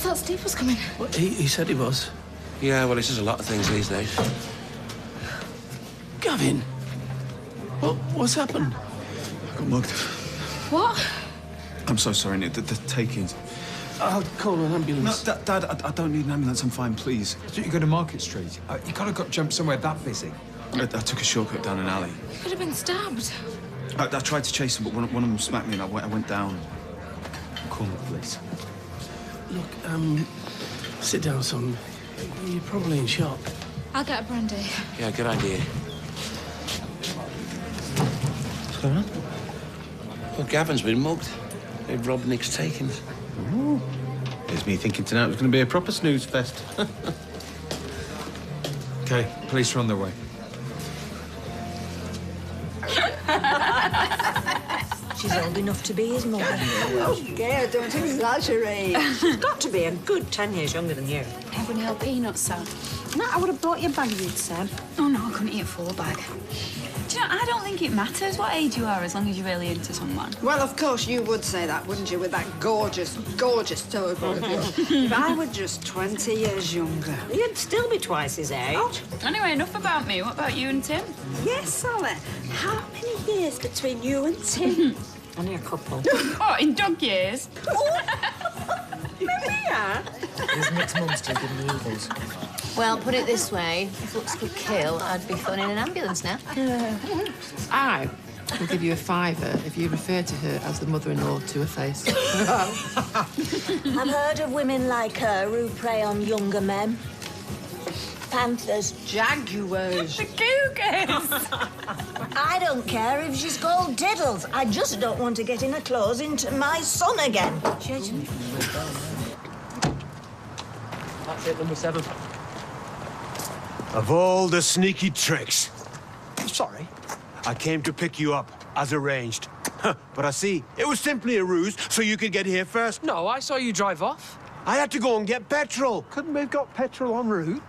thought Steve was coming. Well, he said he was. Yeah, well, he says a lot of things these days. Gavin! What's happened? I got mugged. What? I'm so sorry, Nick. The takings. I'll call an ambulance. No, Dad, I don't need an ambulance. I'm fine, please. So you go to Market Street? You could have got jumped somewhere that busy. I took a shortcut down an alley. You could have been stabbed. I tried to chase him, but one of them smacked me and I went down. Call the police. Look, sit down, son. You're probably in shock. I'll get a brandy. Yeah, good idea. What's going on? Well, Gavin's been mugged. They've robbed Nick's takings. Ooh. There's me thinking tonight was going to be a proper snooze fest. OK, police are on their way. She's old enough to be his mother. Okay, don't exaggerate. She's got to be a good 10 years younger than you. Everyone help peanuts, Sam. No, I would have bought you a bag of it, Sam. Oh, no, I couldn't eat a full bag. Do you know, I don't think it matters what age you are as long as you're really into someone. Well, of course you would say that, wouldn't you, with that gorgeous, gorgeous towboat of yours. If I were just 20 years younger. You'd still be twice his age. Oh. Anyway, enough about me. What about you and Tim? Yes, Sally. How many years between you and Tim? Only a couple. Oh, in dog years? Maria! Is Nick's mum still giving you evils? Well, put it this way, if looks could kill, I'd be phoning an ambulance now. I will give you a £5 if you refer to her as the mother-in-law to her face. I've heard of women like her who prey on younger men. Panthers, jaguars. The cougars! I don't care if she's called Diddles. I just don't want to get in her claws into my son again. She hates me from the word go. That's it, number 7. Of all the sneaky tricks. Sorry. I came to pick you up, as arranged. But I see, it was simply a ruse so you could get here first. No, I saw you drive off. I had to go and get petrol. Couldn't we have got petrol en route?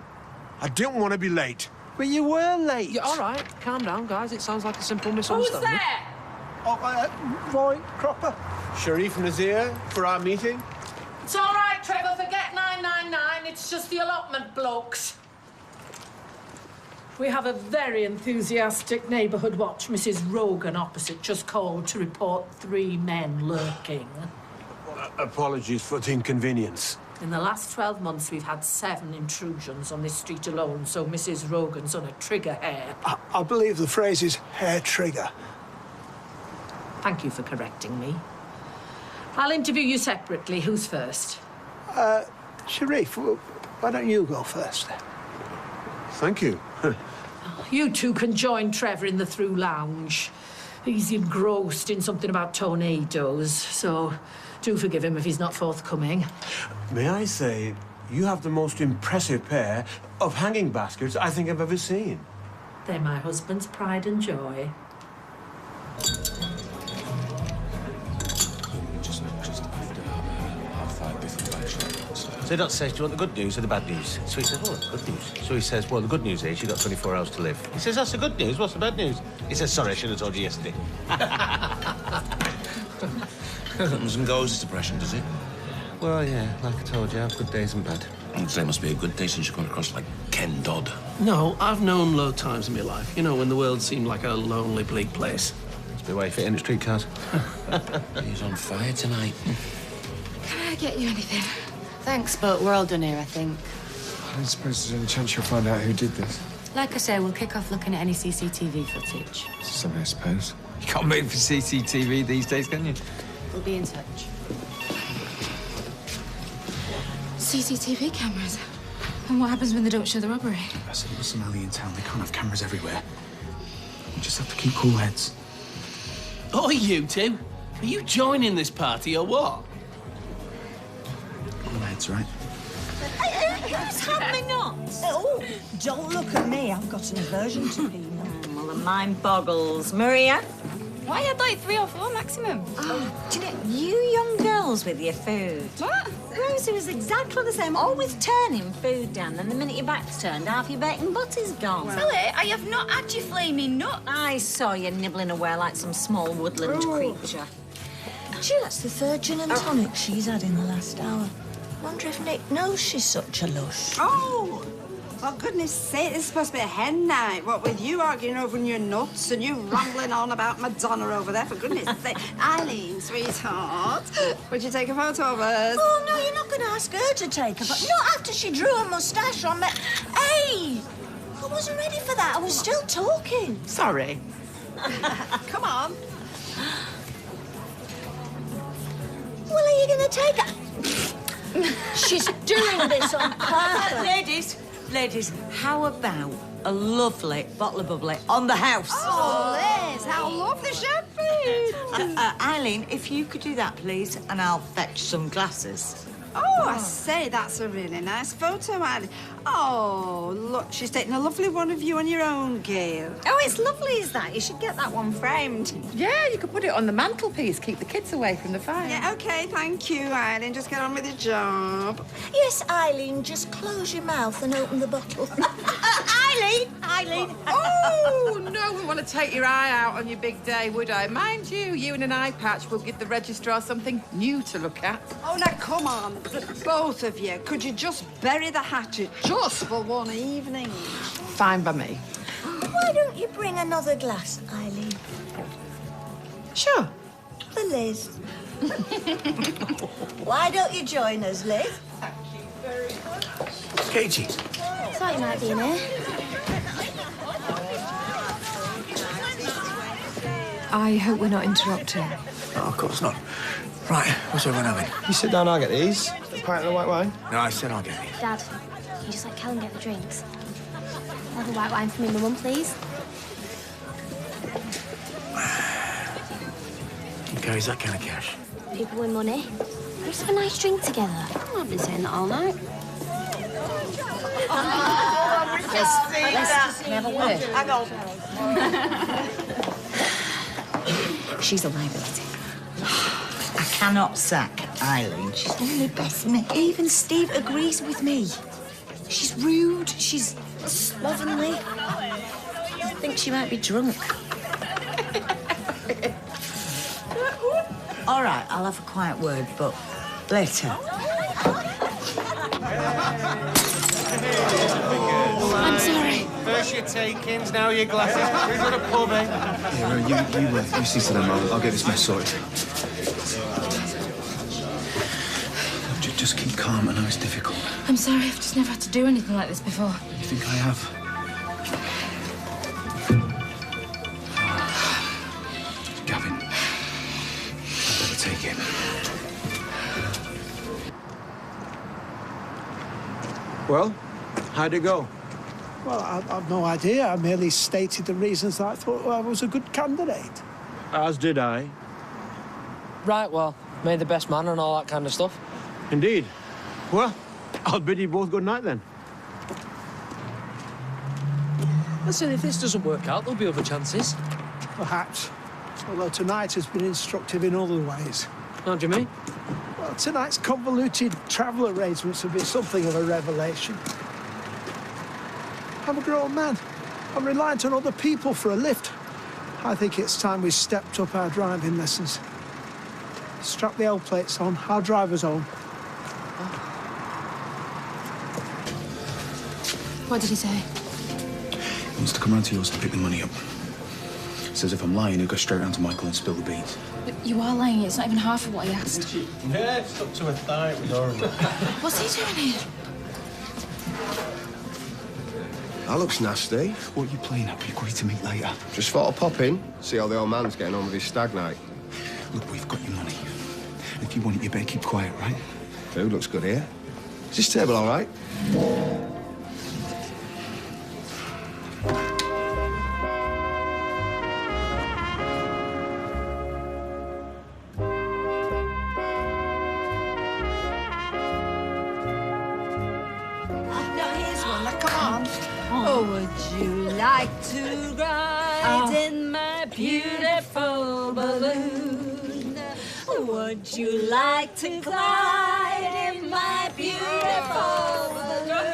I didn't want to be late. But you were late. Yeah, all right. Calm down, guys. It sounds like a simple misunderstanding. Who's there? Oh, Roy Cropper. Sharif Nazir for our meeting. It's all right, Trevor. Forget 999. It's just the allotment blokes. We have a very enthusiastic neighbourhood watch. Mrs. Rogan opposite just called to report 3 men lurking. Apologies for the inconvenience. In the last 12 months, we've had 7 intrusions on this street alone, so Mrs. Rogan's on a trigger hair. I believe the phrase is hair trigger. Thank you for correcting me. I'll interview you separately. Who's first? Sharif, why don't you go first? Thank you. You two can join Trevor in the through lounge. He's engrossed in something about tornadoes, so do forgive him if he's not forthcoming. May I say, you have the most impressive pair of hanging baskets I think I've ever seen. They're my husband's pride and joy. So Dot says, do you want the good news or the bad news? So he says, well, good news. So he says, well, the good news is you've got 24 hours to live. He says, that's the good news. What's the bad news? He says, sorry, I should have told you yesterday. Comes and goes, this depression, does it? Well, yeah, like I told you, I have good days and bad. I'd say it must be a good day since you've come across, like, Ken Dodd. No, I've known low times in my life. You know, when the world seemed like a lonely, bleak place. Must be why you fit in the streetcars. He's on fire tonight. Can I get you anything? Thanks, but we're all done here, I think. I don't suppose there's any chance you'll find out who did this. Like I say, we'll kick off looking at any CCTV footage. Something, I suppose. You can't wait for CCTV these days, can you? We'll be in touch. CCTV cameras. And what happens when they don't show the robbery? I said, there's some alley in town. They can't have cameras everywhere. We just have to keep cool heads. Oh, you two? Are you joining this party or what? Cool heads, right? Who's had me nuts? Oh, don't look at me. I've got an aversion to peanuts. Well, the mind boggles. Maria? Why, I'd like 3 or 4 maximum. Oh, do you know, you young girls with your food. What? Rosie was exactly the same, always turning food down, and the minute your back's turned, half your bacon butter's gone. Sally, I have not had your flaming nut. I saw you nibbling away like some small woodland creature. Gee, that's the 3rd gin and tonic she's had in the last hour. Wonder if Nick knows she's such a lush. Oh! For goodness sake, this is supposed to be a hen night. What, with you arguing over your nuts and you rambling on about Madonna over there? For goodness sake. Eileen, sweetheart, would you take a photo of us? Oh, no, you're not going to ask her to take a photo. Not after she drew a moustache on me. Hey! I wasn't ready for that. I was still talking. Sorry. Come on. Well, are you going to take her? She's doing this on purpose. Ladies, how about a lovely bottle of bubbly on the house? Oh, Liz, how lovely champagne. Eileen, if you could do that, please, and I'll fetch some glasses. Oh, I say, that's a really nice photo, Eileen. Oh, look, she's taking a lovely one of you on your own, Gail. Oh, it's lovely, is that? You should get that one framed. Yeah, you could put it on the mantelpiece, keep the kids away from the fire. Yeah, OK, thank you, Eileen. Just get on with your job. Yes, Eileen, just close your mouth and open the bottle. Eileen! Oh, no one want to take your eye out on your big day, would I? Mind you and an eye patch will give the registrar something new to look at. Oh, now, come on, both of you. Could you just bury the hatchet just for one evening? Fine by me. Why don't you bring another glass, Eileen? Sure. For Liz. Why don't you join us, Liz? Thank you very much. Katie. Thought you might be in here. I hope we're not interrupting. Oh, of course not. Right, what's everyone having? You sit down, I'll get these. A pint of the white wine. No, I said I'll get these. Dad, you just let Callum get the drinks. I'll have a white wine for me and my mum, please. Who carries that kind of cash? People with money. Let's have a nice drink together. I've been saying that all night. Let's have a word. She's a liability. I cannot sack Eileen. She's one of my best mates. Even Steve agrees with me. She's rude, she's slovenly. I think she might be drunk. All right, I'll have a quiet word, but later. I'm sorry. First your takings, now your glasses. Who's got a pub, eh? Yeah, you see to them. I'll get this mess sorted. Just keep calm. I know it's difficult. I'm sorry, I've just never had to do anything like this before. You think I have? Gavin, I better take him. Well, how'd it go? Well, I've no idea. I merely stated the reasons that I thought I was a good candidate. As did I. Right, well, made the best man and all that kind of stuff. Indeed. Well, I'll bid you both good night then. Listen, if this doesn't work out, there'll be other chances. Perhaps. Although tonight has been instructive in other ways. How do you mean? Well, tonight's convoluted travel arrangements have been something of a revelation. I'm a grown man. I'm reliant on other people for a lift. I think it's time we stepped up our driving lessons. Strap the L plates on. I'll drive us home. What did he say? He wants to come round to yours to pick the money up. Says if I'm lying, he'll go straight round to Michael and spill the beans. But you are lying. It's not even half of what he asked. Yeah, it's up to a thigh. It was horrible. What's he doing here? That looks nasty. What are you playing at? We agreed to meet later. Just thought I'd pop in, see how the old man's getting on with his stag night. Look, we've got your money. If you want it, you better keep quiet, right? Food looks good here. Is this table all right? Now, here's one. Now, come on. Oh, would you like to ride in my beautiful balloon? Would you like to glide in my beautiful balloon?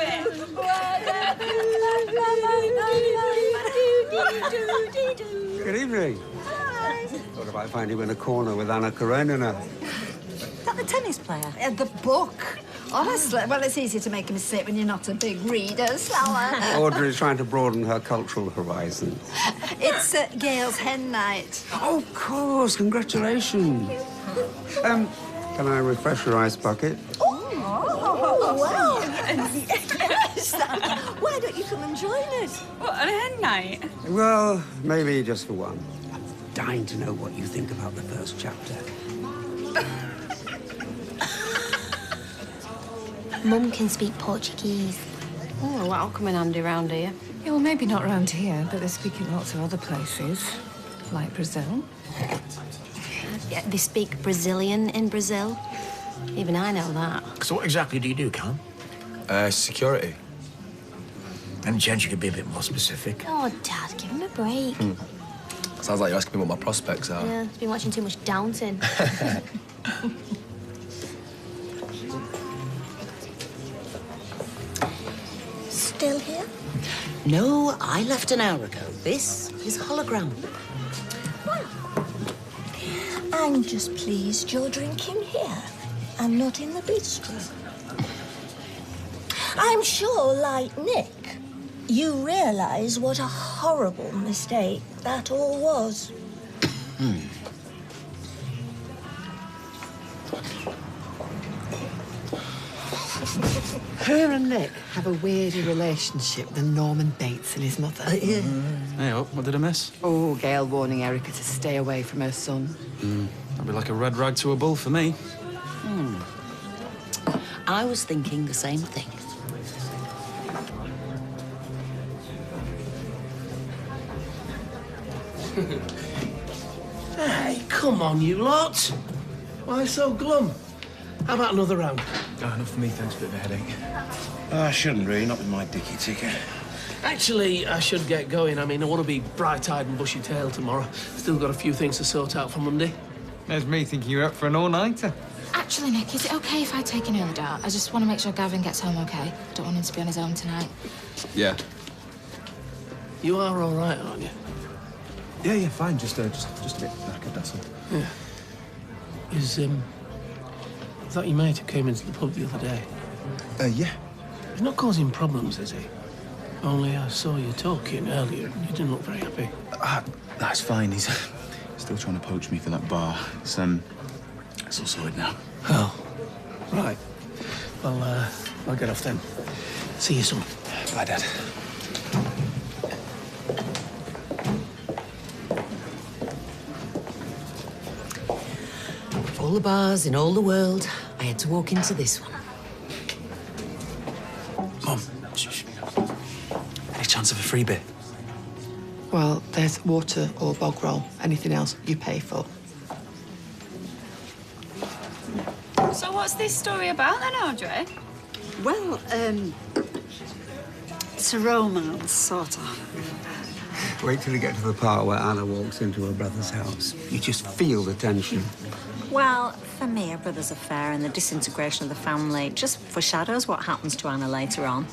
Good evening. Hi. Thought I might find you in a corner with Anna Karenina. Is that the tennis player? The book. Honestly, well, it's easy to make a mistake when you're not a big reader, Stella. Audrey's trying to broaden her cultural horizons. It's Gail's hen night. Oh, of course. Congratulations. Can I refresh your ice bucket? Oh, wow. Yes. Why don't you come and join us? What, a hen night? Well, maybe just for one. I'm dying to know what you think about the first chapter. Mum can speak Portuguese. Oh, well, that'll come in handy round here. Yeah, well, maybe not round here, but they speak in lots of other places, like Brazil. Yeah, they speak Brazilian in Brazil. Even I know that. So what exactly do you do, Callum? Security. Any chance you could be a bit more specific? Oh, Dad, give him a break. Sounds like you're asking me what my prospects are. Yeah, he's been watching too much Downton. Still here? No, I left an hour ago. This is hologram. I'm just pleased you're drinking here and not in the bistro. I'm sure, like Nick, you realise what a horrible mistake that all was. Her and Nick have a weirder relationship than Norman Bates and his mother. Hey, what did I miss? Oh, Gail warning Erica to stay away from her son. That'd be like a red rag to a bull for me. I was thinking the same thing. Hey, come on, you lot. Why so glum? How about another round? Enough for me, thanks. Bit of a headache. I shouldn't really, not with my dicky ticket. Actually, I should get going. I mean, I want to be bright-eyed and bushy-tailed tomorrow. Still got a few things to sort out for Monday. There's me thinking you're up for an all-nighter. Actually, Nick, is it okay if I take an early dart? I just want to make sure Gavin gets home okay. Don't want him to be on his own tonight. Yeah. You are all right, aren't you? Yeah, fine. Just a bit knackered, that's all. Yeah. Is that your mate who came into the pub the other day? Yeah. He's not causing problems, is he? Only I saw you talking earlier and you didn't look very happy. That's fine. He's still trying to poach me for that bar. It's all sorted now. Oh, right. Well, I'll get off then. See you soon. Bye, Dad. Of all the bars in all the world, I had to walk into this one. Mum, any chance of a free bit? Well, there's water or bog roll. Anything else you pay for. So what's this story about then, Audrey? Well, it's a romance, sort of. Wait till you get to the part where Anna walks into her brother's house. You just feel the tension. Well, for me, a brother's affair and the disintegration of the family just foreshadows what happens to Anna later on.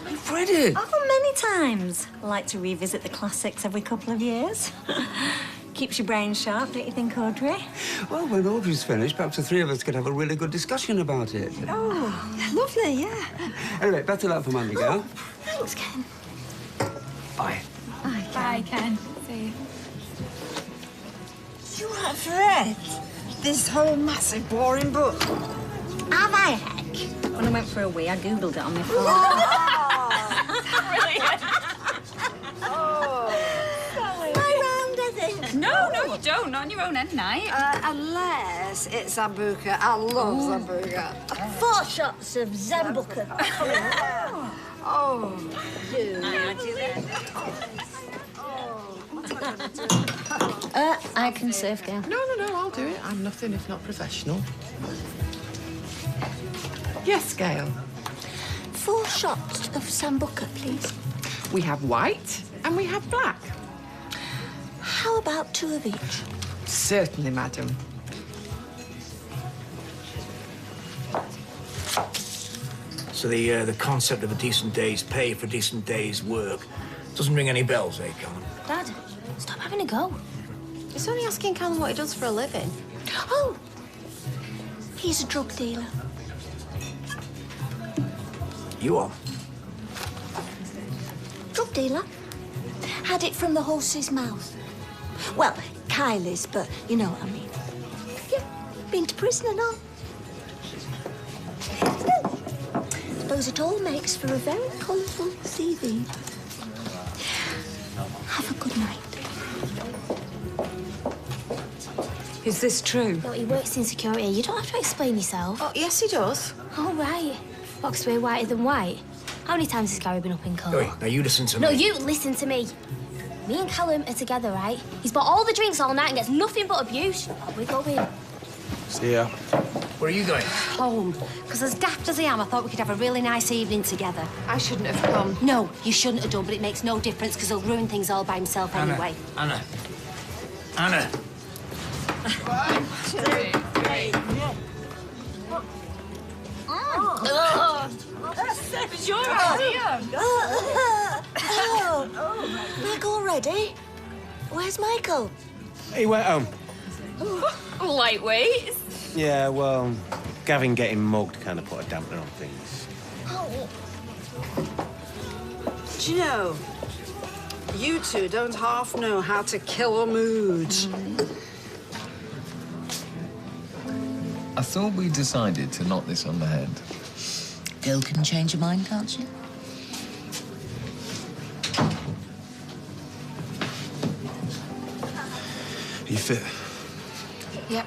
You've read it? Oh, many times. I like to revisit the classics every couple of years. Keeps your brain sharp, don't you think, Audrey? Well, when Audrey's finished, perhaps the three of us could have a really good discussion about it. Oh, lovely, yeah. Anyway, better luck for Monday, girl. Thanks, Ken. Bye. Bye, Ken. See you. You have read this whole massive, boring book? Have I, heck? When I went for a wee, I Googled it on my phone. Brilliant. My round, I think. No, you don't. Not on your own end night. Unless it's Zambuca. I love Zambuca. 4 shots of Zambuca. Oh, you. I can serve, Gail. No, I'll do it. I'm nothing if not professional. Yes, Gail. 4 shots of Sambuca, please. We have white and we have black. How about 2 of each? Certainly, madam. So the concept of a decent day's pay for a decent day's work doesn't ring any bells, eh, Callum? Dad, stop having a go. He's only asking Callum what he does for a living. Oh, he's a drug dealer. You are. Drug dealer. Had it from the horse's mouth. Well, Kylie's, but you know what I mean. Yeah, been to prison and all. Suppose it all makes for a very colourful CV. Have a good night. Is this true? Well, he works in security. You don't have to explain yourself. Oh, yes, he does. Oh, right. Box we're whiter than white. How many times has Gary been up in court? Oi, now you listen to me. No, you listen to me. Me and Callum are together, right? He's bought all the drinks all night and gets nothing but abuse. We're going. See ya. Where are you going? Home. Because as daft as I am, I thought we could have a really nice evening together. I shouldn't have come. No, you shouldn't have done, but it makes no difference because he'll ruin things all by himself anyway. Anna. Anna. 1, 2, 3. It was your idea. Michael already? Where's Michael? He went home. Lightweight. Yeah, well, Gavin getting mugged kind of put a dampener on things. Do you know, you two don't half know how to kill a mood. I thought we decided to knock this on the head. Girl can change her mind, can't she? Are you fit? Yep.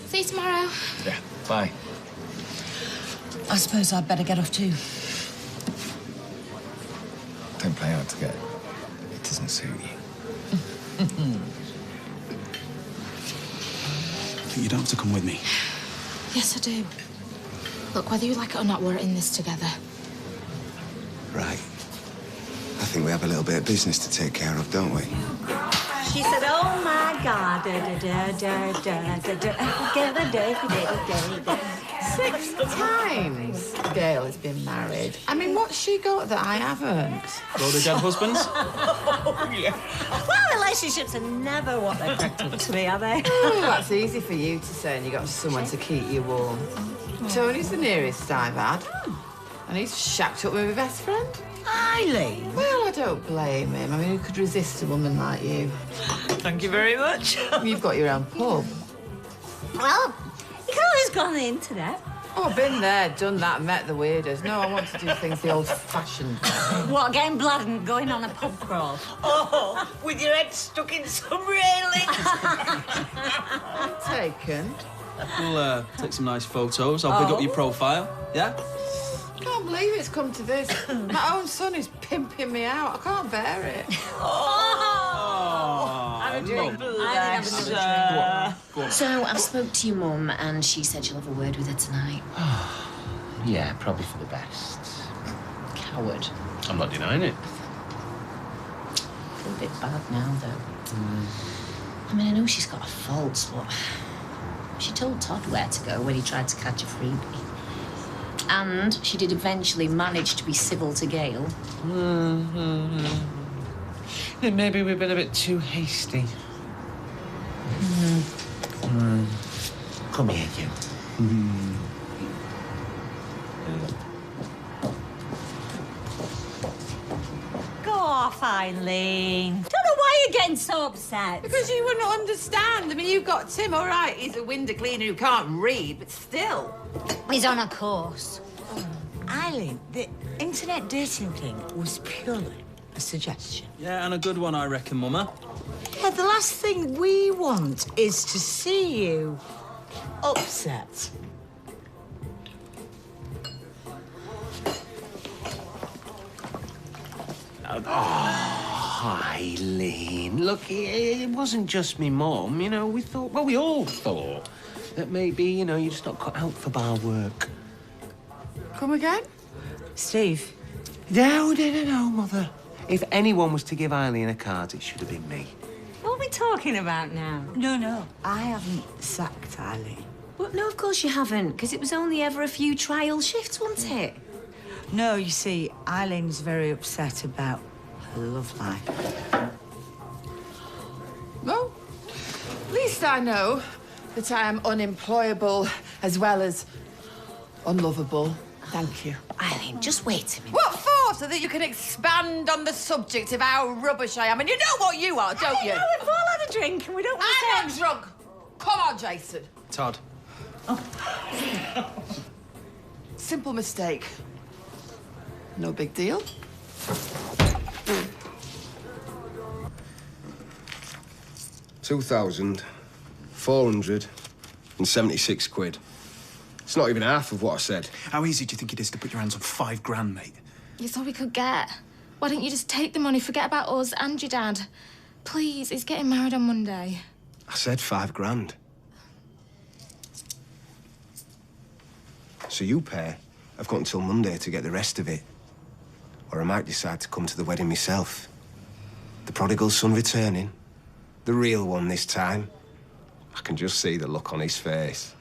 See you tomorrow. Yeah, bye. I suppose I'd better get off too. Don't play hard to get. It doesn't suit you. You don't have to come with me. Yes, I do. Look, whether you like it or not, we're in this together. Right. I think we have a little bit of business to take care of, don't we? She said, oh my God, da da da da da da da. 6 times Gail has been married. I mean, what's she got that I haven't? All the dead husbands? Oh, yeah. Well, relationships are never what they're cracked up to be, are they? Oh, that's easy for you to say, and you got someone to keep you warm. Tony's the nearest I've had. And he's shacked up with my best friend. Eileen? Well, I don't blame him. I mean, who could resist a woman like you? Thank you very much. You've got your own pub. Well, you can always go on the internet. Oh, I've been there, done that, met the weirdos. No, I want to do things the old-fashioned way. What, getting blood and going on a pub crawl? Oh, with your head stuck in some railings. Taken. We'll take some nice photos. I'll pick up your profile. Yeah? I can't believe it's come to this. My own son is pimping me out. I can't bear it. Have a drink. So I spoke to your mum and she said she'll have a word with her tonight. Yeah, probably for the best. Coward. I'm not denying it. I feel a bit bad now, though. I mean, I know she's got her faults, but she told Todd where to go when he tried to catch a freebie. And she did eventually manage to be civil to Gail. Then maybe we've been a bit too hasty. Come here, you. Go off, Eileen. Don't know why you're getting so upset. Because you wouldn't understand. I mean, you've got Tim, all right, he's a window cleaner who can't read, but still. He's on a course. Eileen, the internet dating thing was purely a suggestion. Yeah, and a good one, I reckon, Mumma. Yeah, the last thing we want is to see you upset. Oh, Eileen, look, it wasn't just me mum, you know, we thought, well, we all thought that maybe, you know, you're just not cut out for bar work. Come again? Steve. No, Mother. If anyone was to give Eileen a card, it should have been me. What are we talking about now? No, I haven't sacked Eileen. Well, no, of course you haven't, because it was only ever a few trial shifts, wasn't it? No, you see, Eileen's very upset about her love life. Well, at least I know that I am unemployable as well as unlovable. Thank you. Eileen, just wait a minute. What for? So that you can expand on the subject of how rubbish I am. And you know what you are, don't you? No, we've all had a drink and we don't want to I'm not drunk. Come on, Jason. Todd. Simple mistake. No big deal. £2,476. It's not even half of what I said. How easy do you think it is to put your hands on £5 mate? It's all we could get. Why don't you just take the money, forget about us and your dad? Please, he's getting married on Monday. I said £5 So you pair have got until Monday to get the rest of it. Or I might decide to come to the wedding myself. The prodigal son returning. The real one this time. I can just see the look on his face.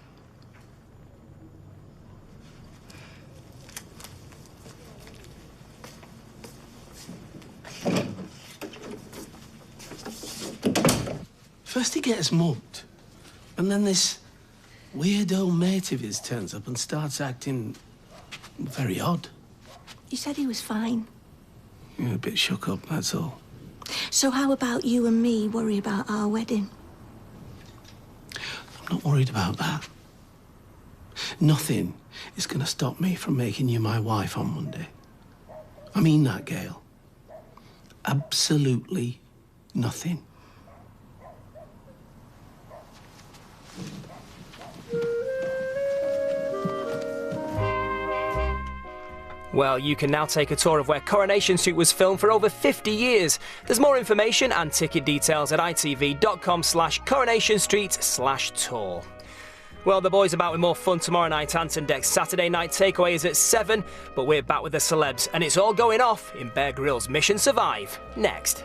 First he gets mugged, and then this weirdo mate of his turns up and starts acting very odd. You said he was fine. A bit shook up, that's all. So how about you and me worry about our wedding? I'm not worried about that. Nothing is going to stop me from making you my wife on Monday. I mean that, Gail. Absolutely nothing. Well, you can now take a tour of where Coronation Street was filmed for over 50 years. There's more information and ticket details at itv.com/coronationsstreet/tour. Well, the boys are back with more fun tomorrow night. Anton Deck's Saturday Night Takeaway is at 7, but we're back with the celebs, and it's all going off in Bear Grylls' Mission Survive next.